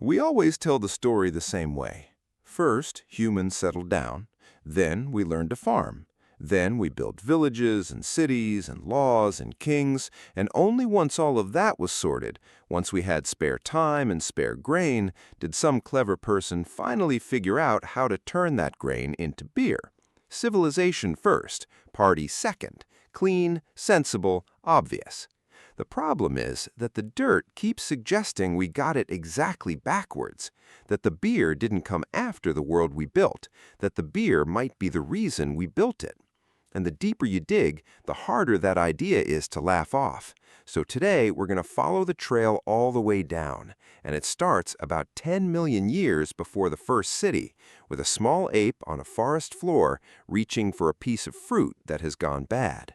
We always tell the story the same way. First, humans settled down. Then we learned to farm. Then we built villages and cities and laws and kings, and only once all of that was sorted, once we had spare time and spare grain, did some clever person finally figure out how to turn that grain into beer. Civilization first, party second. Clean, sensible, obvious. The problem is that the dirt keeps suggesting we got it exactly backwards, that the beer didn't come after the world we built, that the beer might be the reason we built it. And the deeper you dig, the harder that idea is to laugh off. So today we're going to follow the trail all the way down, and it starts about 10 million years before the first city, with a small ape on a forest floor reaching for a piece of fruit that has gone bad.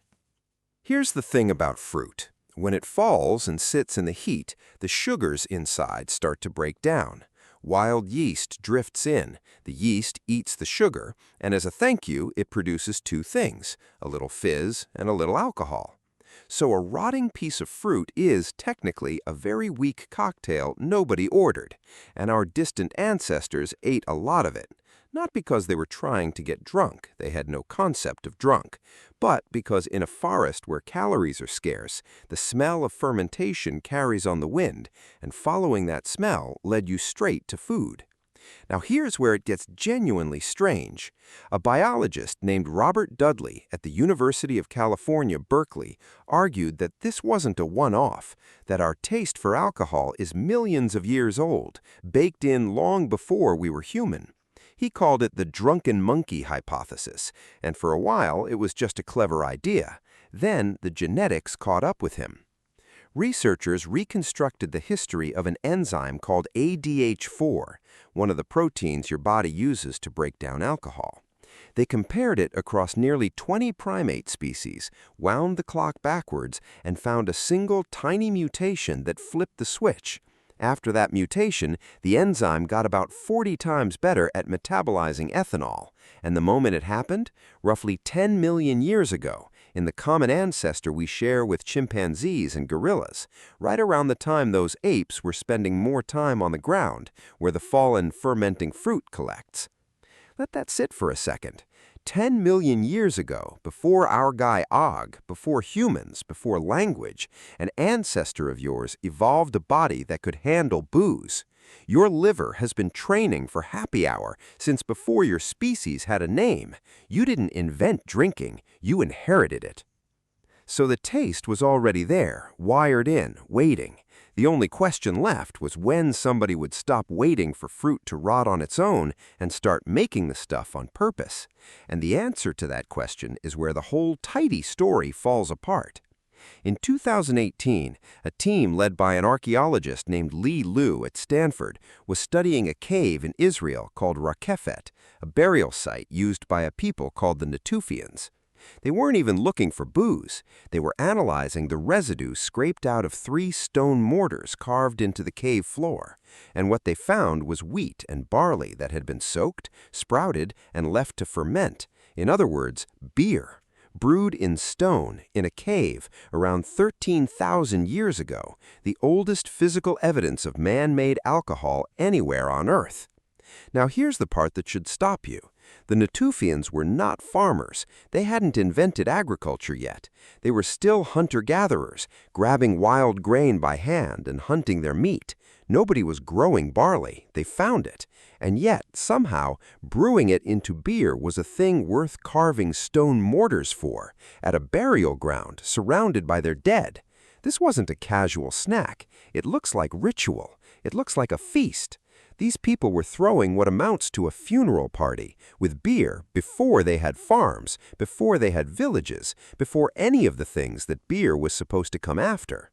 Here's the thing about fruit. When it falls and sits in the heat, the sugars inside start to break down. Wild yeast drifts in. The yeast eats the sugar, and as a thank you, it produces two things, a little fizz and a little alcohol. So a rotting piece of fruit is technically a very weak cocktail nobody ordered, and our distant ancestors ate a lot of it. Not because they were trying to get drunk, they had no concept of drunk, but because in a forest where calories are scarce, the smell of fermentation carries on the wind, and following that smell led you straight to food. Now here's where it gets genuinely strange. A biologist named Robert Dudley at the University of California, Berkeley, argued that this wasn't a one-off, that our taste for alcohol is millions of years old, baked in long before we were human. He called it the drunken monkey hypothesis, and for a while it was just a clever idea. Then the genetics caught up with him. Researchers reconstructed the history of an enzyme called ADH4, one of the proteins your body uses to break down alcohol. They compared it across nearly 20 primate species, wound the clock backwards, and found a single tiny mutation that flipped the switch. After that mutation, the enzyme got about 40 times better at metabolizing ethanol, and the moment it happened, roughly 10 million years ago, in the common ancestor we share with chimpanzees and gorillas, right around the time those apes were spending more time on the ground, where the fallen fermenting fruit collects. Let that sit for a second. 10 million years ago, before our guy Og, before humans, before language, an ancestor of yours evolved a body that could handle booze. Your liver has been training for happy hour since before your species had a name. You didn't invent drinking, you inherited it. So the taste was already there, wired in, waiting. The only question left was when somebody would stop waiting for fruit to rot on its own and start making the stuff on purpose. And the answer to that question is where the whole tidy story falls apart. In 2018, a team led by an archaeologist named Li Lu at Stanford was studying a cave in Israel called Rakefet, a burial site used by a people called the Natufians. They weren't even looking for booze. They were analyzing the residue scraped out of 3 stone mortars carved into the cave floor. And what they found was wheat and barley that had been soaked, sprouted, and left to ferment. In other words, beer. Brewed in stone, in a cave, around 13,000 years ago, the oldest physical evidence of man-made alcohol anywhere on Earth. Now here's the part that should stop you. The Natufians were not farmers. They hadn't invented agriculture yet. They were still hunter-gatherers, grabbing wild grain by hand and hunting their meat. Nobody was growing barley. They found it. And yet, somehow, brewing it into beer was a thing worth carving stone mortars for, at a burial ground, surrounded by their dead. This wasn't a casual snack. It looks like ritual. It looks like a feast. These people were throwing what amounts to a funeral party with beer before they had farms, before they had villages, before any of the things that beer was supposed to come after.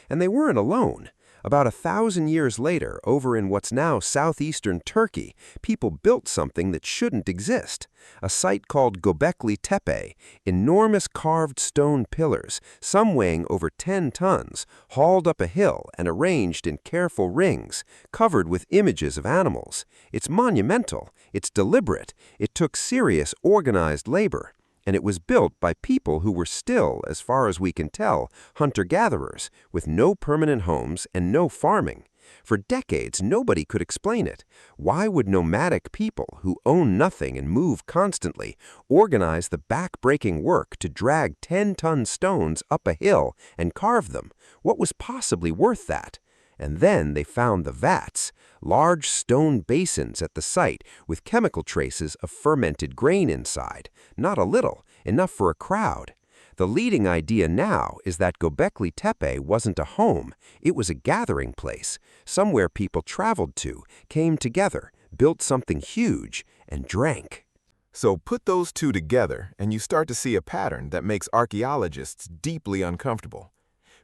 And they weren't alone. About 1,000 years later, over in what's now southeastern Turkey, people built something that shouldn't exist. A site called Gobekli Tepe, enormous carved stone pillars, some weighing over 10 tons, hauled up a hill and arranged in careful rings, covered with images of animals. It's monumental, it's deliberate, it took serious organized labor. And it was built by people who were still, as far as we can tell, hunter-gatherers, with no permanent homes and no farming. For decades, nobody could explain it. Why would nomadic people who own nothing and move constantly organize the back-breaking work to drag 10-ton stones up a hill and carve them? What was possibly worth that? And then they found the vats, large stone basins at the site with chemical traces of fermented grain inside. Not a little, enough for a crowd. The leading idea now is that Gobekli Tepe wasn't a home, it was a gathering place, somewhere people traveled to, came together, built something huge, and drank. So put those two together, and you start to see a pattern that makes archaeologists deeply uncomfortable.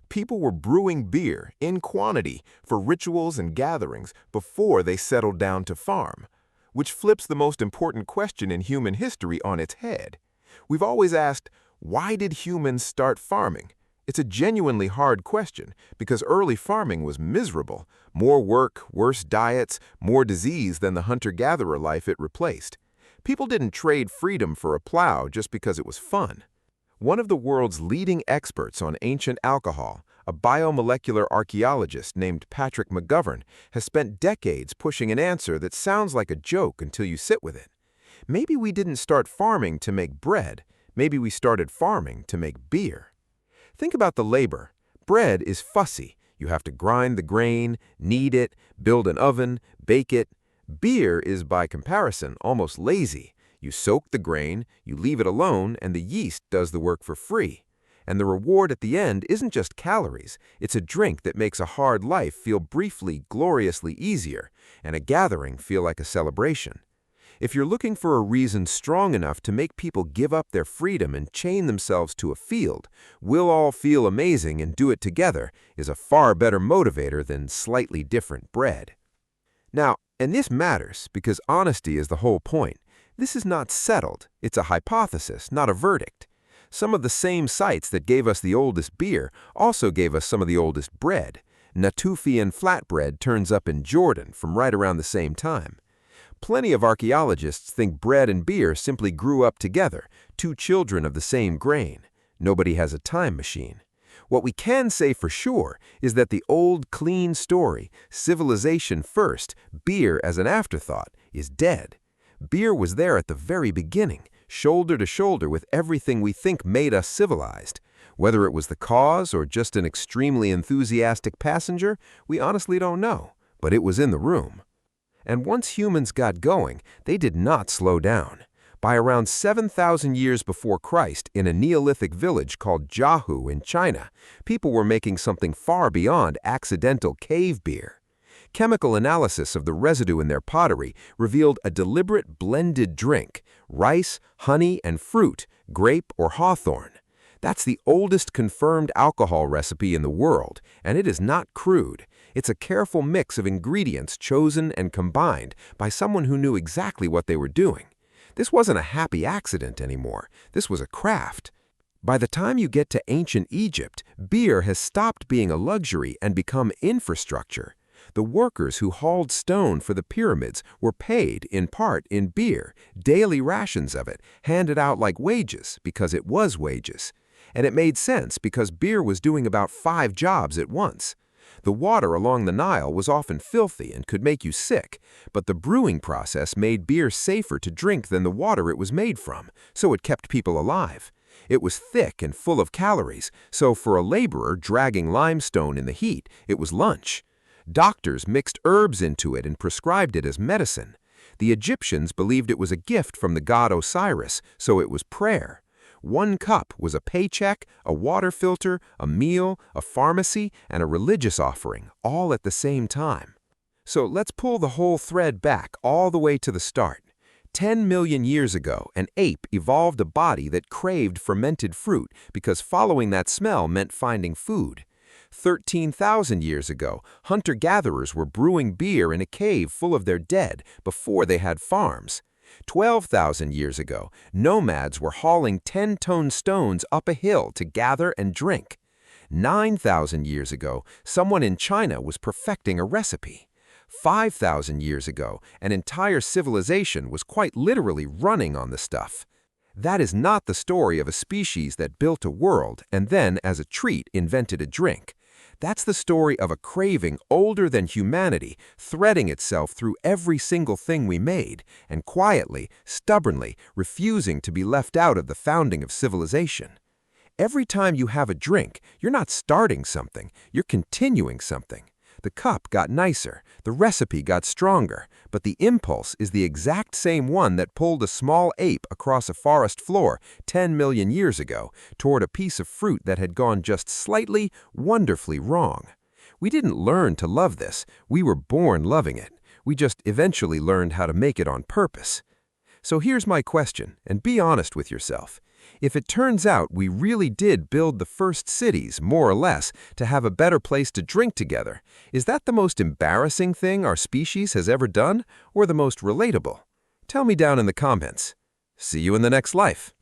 People were brewing beer in quantity for rituals and gatherings before they settled down to farm, which flips the most important question in human history on its head. We've always asked, why did humans start farming? It's a genuinely hard question because early farming was miserable. More work, worse diets, more disease than the hunter-gatherer life it replaced. People didn't trade freedom for a plow just because it was fun. One of the world's leading experts on ancient alcohol, a biomolecular archaeologist named Patrick McGovern, has spent decades pushing an answer that sounds like a joke until you sit with it. Maybe we didn't start farming to make bread. Maybe we started farming to make beer. Think about the labor. Bread is fussy. You have to grind the grain, knead it, build an oven, bake it. Beer is, by comparison, almost lazy. You soak the grain, you leave it alone, and the yeast does the work for free. And the reward at the end isn't just calories. It's a drink that makes a hard life feel briefly, gloriously easier, and a gathering feel like a celebration. If you're looking for a reason strong enough to make people give up their freedom and chain themselves to a field, "we'll all feel amazing and do it together" is a far better motivator than slightly different bread. Now, and this matters because honesty is the whole point. This is not settled. It's a hypothesis, not a verdict. Some of the same sites that gave us the oldest beer also gave us some of the oldest bread. Natufian flatbread turns up in Jordan from right around the same time. Plenty of archaeologists think bread and beer simply grew up together, two children of the same grain. Nobody has a time machine. What we can say for sure is that the old, clean story, civilization first, beer as an afterthought, is dead. Beer was there at the very beginning, shoulder to shoulder with everything we think made us civilized. Whether it was the cause or just an extremely enthusiastic passenger, we honestly don't know, but it was in the room. And once humans got going, they did not slow down. By around 7,000 years before Christ, in a Neolithic village called Jiahu in China, people were making something far beyond accidental cave beer. Chemical analysis of the residue in their pottery revealed a deliberate blended drink, rice, honey, and fruit, grape or hawthorn. That's the oldest confirmed alcohol recipe in the world, and it is not crude. It's a careful mix of ingredients chosen and combined by someone who knew exactly what they were doing. This wasn't a happy accident anymore. This was a craft. By the time you get to ancient Egypt, beer has stopped being a luxury and become infrastructure. The workers who hauled stone for the pyramids were paid, in part, in beer, daily rations of it, handed out like wages because it was wages. And it made sense because beer was doing about 5 jobs at once. The water along the Nile was often filthy and could make you sick, but the brewing process made beer safer to drink than the water it was made from, so it kept people alive. It was thick and full of calories, so for a laborer dragging limestone in the heat, it was lunch. Doctors mixed herbs into it and prescribed it as medicine. The Egyptians believed it was a gift from the god Osiris, so it was prayer. 1 cup was a paycheck, a water filter, a meal, a pharmacy, and a religious offering, all at the same time. So let's pull the whole thread back all the way to the start. 10 million years ago, an ape evolved a body that craved fermented fruit because following that smell meant finding food. 13,000 years ago, hunter-gatherers were brewing beer in a cave full of their dead before they had farms. 12,000 years ago, nomads were hauling 10-ton stones up a hill to gather and drink. 9,000 years ago, someone in China was perfecting a recipe. 5,000 years ago, an entire civilization was quite literally running on the stuff. That is not the story of a species that built a world and then, as a treat, invented a drink. That's the story of a craving older than humanity, threading itself through every single thing we made, and quietly, stubbornly, refusing to be left out of the founding of civilization. Every time you have a drink, you're not starting something, you're continuing something. The cup got nicer, the recipe got stronger, but the impulse is the exact same one that pulled a small ape across a forest floor 10 million years ago toward a piece of fruit that had gone just slightly, wonderfully wrong. We didn't learn to love this, we were born loving it. We just eventually learned how to make it on purpose. So here's my question, and be honest with yourself. If it turns out we really did build the first cities, more or less, to have a better place to drink together, is that the most embarrassing thing our species has ever done, or the most relatable? Tell me down in the comments. See you in the next life.